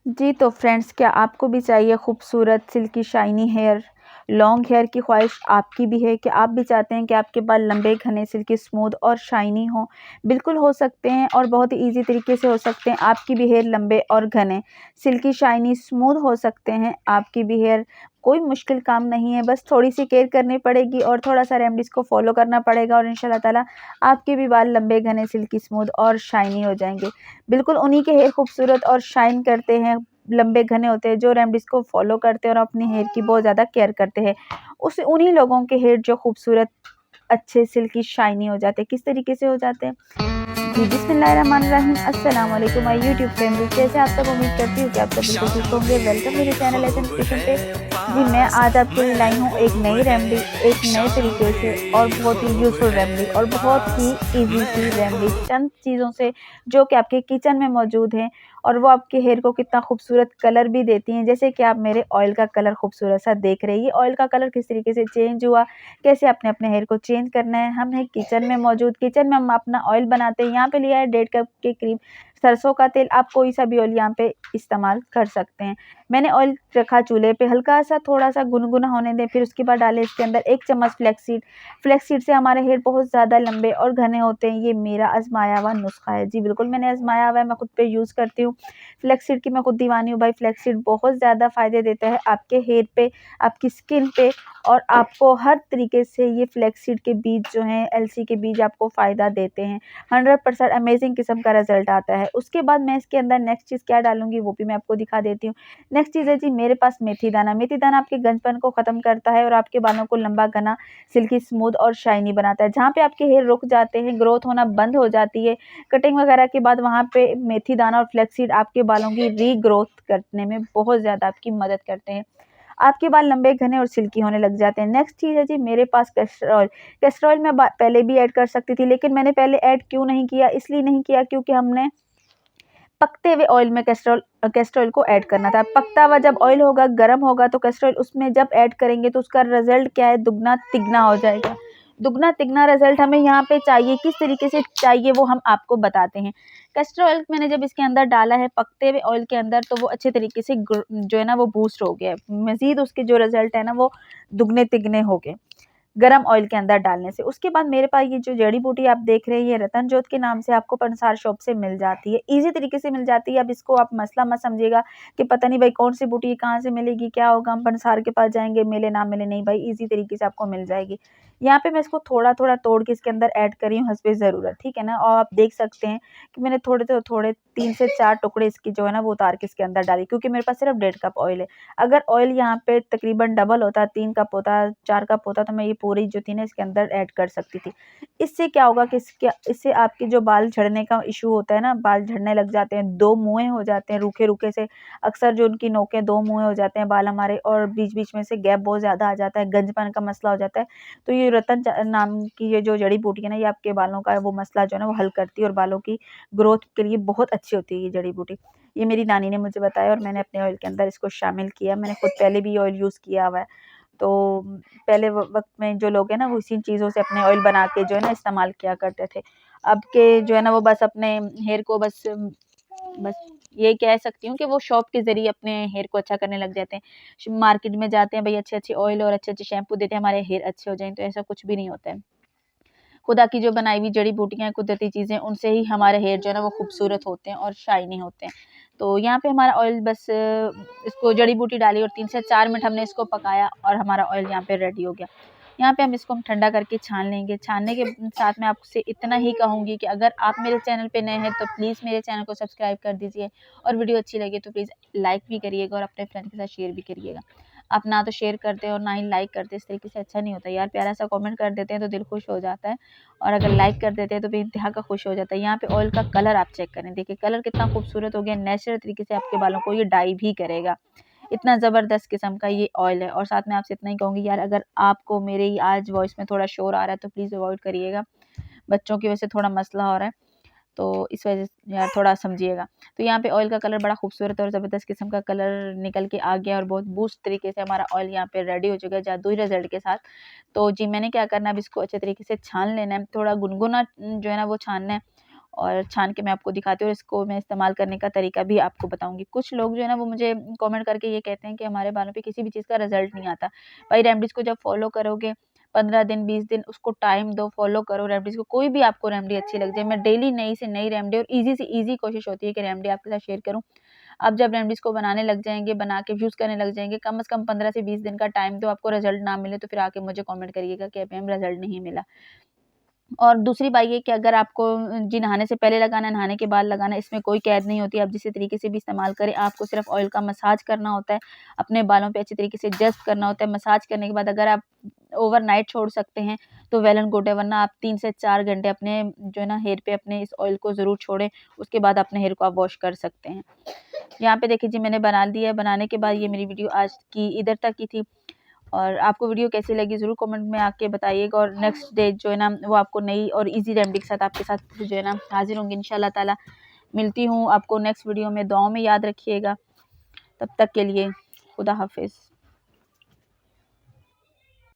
जी, तो फ्रेंड्स क्या आपको भी चाहिए खूबसूरत silky shiny hair? Long hair की ख्वाहिश आपकी भी है कि आप भी चाहते हैं कि आपके बाल लंबे, घने, सिल्की, स्मूथ और शाइनी हों? बिल्कुल हो सकते हैं और बहुत ही ईज़ी तरीके से हो सकते हैं। आपकी भी हेयर लंबे और घने, सिल्की, शाइनी, स्मूथ हो सकते हैं आपकी भी हेयर। कोई मुश्किल काम नहीं है, बस थोड़ी-सी केयर करनी पड़ेगी और थोड़ा-सा रेमेडीज़ को फ़ॉलो करना पड़ेगा और इंशाल्लाह ताला आपके भी बाल लंबे, घने, सिल्की, स्मूथ और शाइनी हो जाएँगे। बिल्कुल उन्हीं के हेयर खूबसूरत और शाइन करते हैं, लंबे घने होते हैं, जो रेमेडीज़ को फ़ॉलो करते हैं और अपने हेयर की बहुत ज़्यादा केयर करते हैं। उस उन्हीं लोगों के हेयर जो खूबसूरत, अच्छे, सिल्की, शाइनी हो जाते हैं। किस तरीके से हो जाते हैं? जी, बिस्मिल्लाहिर्रहमानिर्रहीम। अस्सलाम वालेकुम माय यूट्यूब फैमिली। कैसे आप सब? उम्मीद करती हूँ कि आप सब बिल्कुल ठीक होंगे। वेलकम मेरे चैनल एसन किचन पे। जी, मैं आज आपके लिए लाई हूँ एक नई रेमेडी, एक नए तरीके से और बहुत ही यूज़फुल रेमेडी और बहुत ही ईज़ी सी रेमेडी, चंद चीज़ों से जो कि आपके किचन में मौजूद हैं और वो आपके हेयर को कितना खूबसूरत कलर भी देती हैं। जैसे कि आप मेरे ऑयल का कलर खूबसूरत सा देख रहे हैं। ये ऑयल का कलर किस तरीके से चेंज हुआ, कैसे आपने अपने हेयर को चेंज करना है। हम हैं किचन में मौजूद, किचन में हम अपना ऑयल बनाते हैं। यहाँ पे लिया है 1.5 कप के करीब सरसों का तेल। आप कोई सा भी ऑयल यहाँ पे इस्तेमाल कर सकते हैं। मैंने ऑयल रखा चूल्हे पे, हल्का सा थोड़ा सा गुनगुना होने दें, फिर उसके बाद डालें इसके अंदर 1 चम्मच फ्लैक्स सीड। फ्लैक्स सीड से हमारे हेयर बहुत ज़्यादा लंबे और घने होते हैं। ये मेरा आजमाया हुआ नुस्खा है। जी बिल्कुल मैंने आजमाया हुआ है, मैं खुद पे यूज़ करती हूँ। फ्लैक्स सीड की मैं खुद दीवानी हूँ भाई। फ्लैक्स सीड बहुत ज़्यादा फ़ायदे देता है आपके हेयर पे, आपकी स्किन पे और आपको हर तरीके से। ये फ्लैक्स सीड के बीज जो हैं, अलसी के बीज आपको फ़ायदा देते हैं। 100% अमेजिंग किस्म का रिज़ल्ट आता है। उसके बाद मैं इसके अंदर नेक्स्ट चीज़ क्या डालूँगी वो भी मैं आपको दिखा देती हूँ। नेक्स्ट चीज़ है जी मेरे पास मेथी दाना। मेथी दाना आपके गंजपन को ख़त्म करता है और आपके बालों को लंबा, घना, सिल्की, स्मूथ और शाइनी बनाता है। जहाँ पे आपके हेयर रुक जाते हैं, ग्रोथ होना बंद हो जाती है, कटिंग वगैरह के बाद वहाँ पे मेथी दाना और फ्लैक्स सीड आपके बालों की रीग्रोथ करने में बहुत ज़्यादा आपकी मदद करते हैं। आपके बाल लंबे, घने और सिल्की होने लग जाते हैं। नेक्स्ट चीज़ है जी मेरे पास कैस्टर ऑयल। कैस्टर ऑयल मैं पहले भी ऐड कर सकती थी, लेकिन मैंने पहले ऐड क्यों नहीं किया? इसलिए नहीं किया क्योंकि हमने पकते हुए ऑयल में कैस्टर ऑयल को ऐड करना था। पकता हुआ जब ऑयल होगा, गर्म होगा, तो कैस्टर ऑयल उसमें जब ऐड करेंगे तो उसका रिज़ल्ट क्या है, दुगना तिगना हो जाएगा। दुगना तिगना रिज़ल्ट हमें यहाँ पे चाहिए। किस तरीके से चाहिए वो हम आपको बताते हैं। कैस्टर ऑयल मैंने जब इसके अंदर डाला है पकते हुए ऑयल के अंदर, तो वो अच्छे तरीके से जो है ना वो बूस्ट हो गया है। मज़ीद उसके जो रिज़ल्ट है ना वो दुगने तिगने हो गए गरम ऑयल के अंदर डालने से। उसके बाद मेरे पास ये जो जड़ी बूटी आप देख रहे हैं, ये रतन जोत के नाम से आपको पंसार शॉप से मिल जाती है। ईज़ी तरीके से मिल जाती है। अब इसको आप मसला मत समझिएगा कि पता नहीं भाई कौन-सी बूटी कहाँ से मिलेगी, क्या होगा, हम पंसार के पास जाएँगे, मिले ना मिले। नहीं भाई, ईज़ी तरीके से आपको मिल जाएगी। यहाँ पे मैं इसको थोड़ा-थोड़ा तोड़ के इसके अंदर ऐड कर रही हूँ हस्बे ज़रूरत, ठीक है ना? और आप देख सकते हैं कि मैंने थोड़े तो थोड़े 3 से 4 टुकड़े इसके जो है ना वो उतार के इसके अंदर डाली, क्योंकि मेरे पास सिर्फ 1.5 कप ऑयल है। अगर ऑयल यहाँ पे तकरीबन डबल होता, 3 कप होता, 4 कप होता, तो मैं ये पूरी जो थी ना इसके अंदर ऐड कर सकती थी। इससे क्या होगा कि इससे आपके जो बाल झड़ने का इश्यू होता है ना, बाल झड़ने लग जाते हैं, 2 मुँहे हो जाते हैं रूखे-रूखे से। अक्सर जो उनकी नोकें 2 मुँहे हो जाते हैं बाल हमारे, और बीच-बीच में से गैप बहुत ज़्यादा आ जाता है, गंजपन का मसला हो जाता है। तो ये रतन नाम की ये जो जड़ी बूटी है ना, ये आपके बालों का वो मसला जो है ना वो हल करती है और बालों की ग्रोथ के लिए बहुत अच्छी होती है ये जड़ी बूटी। ये मेरी नानी ने मुझे बताया और मैंने अपने ऑयल के अंदर इसको शामिल किया। मैंने खुद पहले भी ऑयल यूज़ किया हुआ है। तो पहले वक़्त में जो लोग हैं ना वो इसी चीज़ों से अपने ऑयल बना के जो है ना इस्तेमाल किया करते थे। अब के जो है ना वो बस अपने हेयर को बस ये कह सकती हूँ कि वो शॉप के ज़रिए अपने हेयर को अच्छा करने लग जाते हैं। मार्केट में जाते हैं भई, अच्छे-अच्छे ऑयल और अच्छे-अच्छे शैम्पू देते हैं हमारे हेयर अच्छे हो जाएँ, तो ऐसा कुछ भी नहीं होता है। खुदा की जो बनाई हुई जड़ी-बूटियाँ हैं, कुदरती चीज़ें, उनसे ही हमारे हेयर जो है ना वो खूबसूरत होते हैं और शाइनी होते हैं। तो यहाँ पे हमारा ऑयल बस इसको जड़ी-बूटी डाली और 3 से 4 मिनट हमने इसको पकाया और हमारा ऑयल यहाँ पे रेडी हो गया। यहाँ पे हम इसको ठंडा करके छान लेंगे। छानने के साथ मैं आपसे इतना ही कहूँगी कि अगर आप मेरे चैनल पे नए हैं तो प्लीज़ मेरे चैनल को सब्सक्राइब कर दीजिए और वीडियो अच्छी लगे तो प्लीज़ लाइक भी करिएगा और अपने फ्रेंड के साथ शेयर भी करिएगा। आप ना तो शेयर करते हैं और ना ही लाइक करते, इस तरीके से अच्छा नहीं होता यार। प्यारा सा कमेंट कर देते हैं तो दिल खुश हो जाता है और अगर लाइक कर देते हैं तो बेइंतहा का खुश हो जाता है। यहाँ पे ऑयल का कलर आप चेक करें, देखिए कलर कितना खूबसूरत हो गया। नेचुरल तरीके से आपके बालों को ये डाई भी करेगा। इतना ज़बरदस्त किस्म का ये ऑयल है। और साथ में आपसे इतना ही कहूँगी यार, अगर आपको मेरी आज वॉइस में थोड़ा शोर आ रहा है तो प्लीज़ अवॉइड करिएगा। बच्चों की वजह से थोड़ा मसला हो रहा है, तो इस वजह से यार थोड़ा समझिएगा। तो यहाँ पे ऑयल का कलर बड़ा खूबसूरत और ज़बरदस्त किस्म का कलर निकल के आ गया और बहुत बूस्ट तरीके से हमारा ऑयल यहाँ पे रेडी हो चुका है जादुई रिज़ल्ट के साथ। तो जी मैंने क्या करना है, अब इसको अच्छे तरीके से छान लेना है, थोड़ा गुनगुना जो है ना वो छानना है और छान के मैं आपको दिखाती हूँ और इसको मैं इस्तेमाल करने का तरीका भी आपको बताऊँगी। कुछ लोग जो है ना वो मुझे कमेंट करके ये कहते हैं कि हमारे बालों पे किसी भी चीज़ का रिज़ल्ट नहीं आता। भाई रेमेडीज़ को जब फ़ॉलो करोगे 15 दिन 20 दिन उसको टाइम दो, फ़ॉलो करो रेमेडीज़ को। कोई भी आपको रेमेडी अच्छी लग जाए, मैं डेली नई से नई रेमेडी और ईज़ी से ईज़ी कोशिश होती है कि रेमेडी आपके साथ शेयर करूँ। आप जब रेमेडीज़ को बनाने लग जाएँगे, बना के यूज़ करने लग जाएँगे, कम से कम 15 से 20 दिन का टाइम दो, आपको रिज़ल्ट ना मिले तो फिर आके मुझे कमेंट करिएगा कि अभी हमें रिज़ल्ट नहीं मिला। और दूसरी बात ये कि अगर आपको जी नहाने से पहले लगाना है, नहाने के बाद लगाना है, इसमें कोई कैद नहीं होती। आप जिस तरीके से भी इस्तेमाल करें, आपको सिर्फ़ ऑयल का मसाज करना होता है, अपने बालों पे अच्छी तरीके से जस्ट करना होता है। मसाज करने के बाद अगर आप ओवरनाइट छोड़ सकते हैं, तो वेल एंड गुड है, वरना आप 3 से 4 घंटे अपने जो है ना हेयर पे अपने इस ऑयल को ज़रूर छोड़ें, उसके बाद अपने हेयर को आप वॉश कर सकते हैं। यहाँ पे देखिए जी मैंने बना लिया है, बनाने के बाद ये मेरी वीडियो आज की इधर तक की थी। और आपको वीडियो कैसी लगी ज़रूर कमेंट में आके बताइएगा और नेक्स्ट डे जो है ना वो आपको नई और इजी रेमेडी के साथ आपके साथ जो है ना हाज़िर होंगी इंशाल्लाह ताला। मिलती हूँ आपको नेक्स्ट वीडियो में, दुआओं में याद रखिएगा। तब तक के लिए खुदा हाफ़िज़।